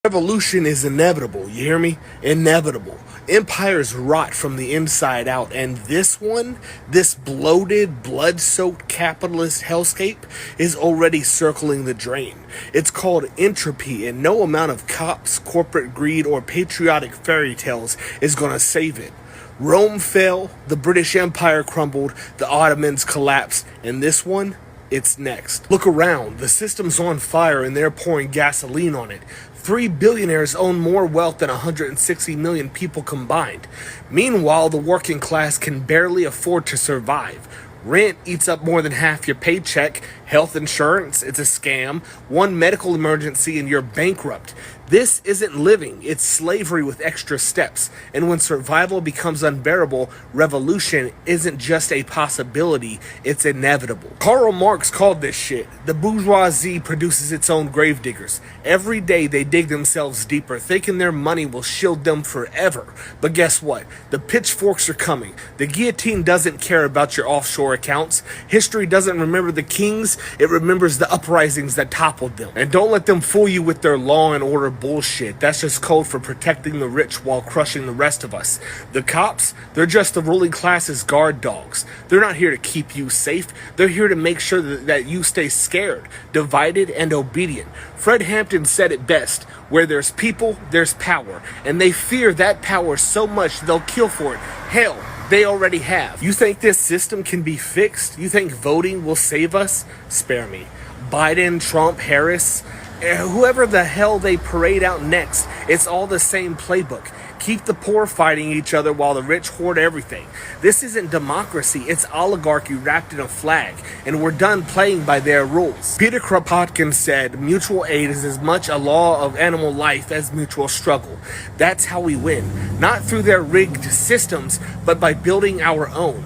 Revolution is inevitable, you hear me? Inevitable. Empires rot from the inside out, and this one, this bloated, blood-soaked capitalist hellscape, is already circling the drain. It's called entropy, and no amount of cops, corporate greed, or patriotic fairy tales is gonna save it. Rome fell, the British Empire crumbled, the Ottomans collapsed, and this one, it's next. Look around, the system's on fire and they're pouring gasoline on it. 3 billionaires own more wealth than 160 million people combined. Meanwhile, the working class can barely afford to survive. Rent eats up more than half your paycheck. Health insurance, it's a scam. One medical emergency and you're bankrupt. This isn't living, it's slavery with extra steps. And when survival becomes unbearable, revolution isn't just a possibility, it's inevitable. Karl Marx called this shit. The bourgeoisie produces its own gravediggers. Every day they dig themselves deeper, thinking their money will shield them forever. But guess what? The pitchforks are coming. The guillotine doesn't care about your offshore accounts. History doesn't remember the kings, it remembers the uprisings that toppled them. And don't let them fool you with their law and order bullshit. That's just code for protecting the rich while crushing the rest of us. The cops, they're just the ruling class's guard dogs. They're not here to keep you safe. They're here to make sure that you stay scared, divided, and obedient. Fred Hampton said it best, where there's people, there's power. And they fear that power so much they'll kill for it. Hell, they already have. You think this system can be fixed? You think voting will save us? Spare me. Biden, Trump, Harris, whoever the hell they parade out next, it's all the same playbook. Keep the poor fighting each other while the rich hoard everything. This isn't democracy, it's oligarchy wrapped in a flag, and we're done playing by their rules. Peter Kropotkin said, mutual aid is as much a law of animal life as mutual struggle. That's how we win, not through their rigged systems, but by building our own.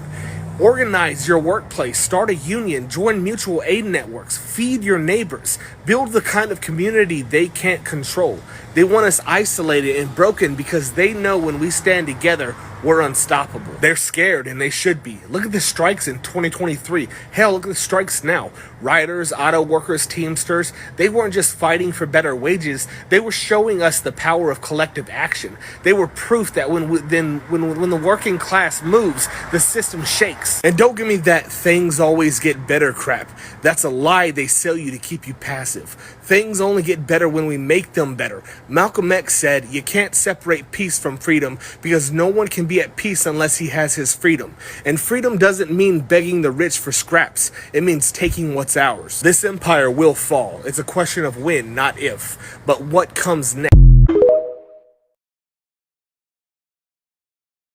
Organize your workplace, start a union, join mutual aid networks, feed your neighbors, build the kind of community they can't control. They want us isolated and broken because they know when we stand together, we're unstoppable. They're scared, and they should be. Look at the strikes in 2023. Hell, look at the strikes now. Rioters, auto workers, Teamsters, they weren't just fighting for better wages. They were showing us the power of collective action. They were proof that when the working class moves, the system shakes. And don't give me that things always get better crap. That's a lie they sell you to keep you passive. Things only get better when we make them better. Malcolm X said, you can't separate peace from freedom because no one can be at peace unless he has his freedom. And freedom doesn't mean begging the rich for scraps. It means taking what's ours. This empire will fall. It's a question of when, not if. But what comes next?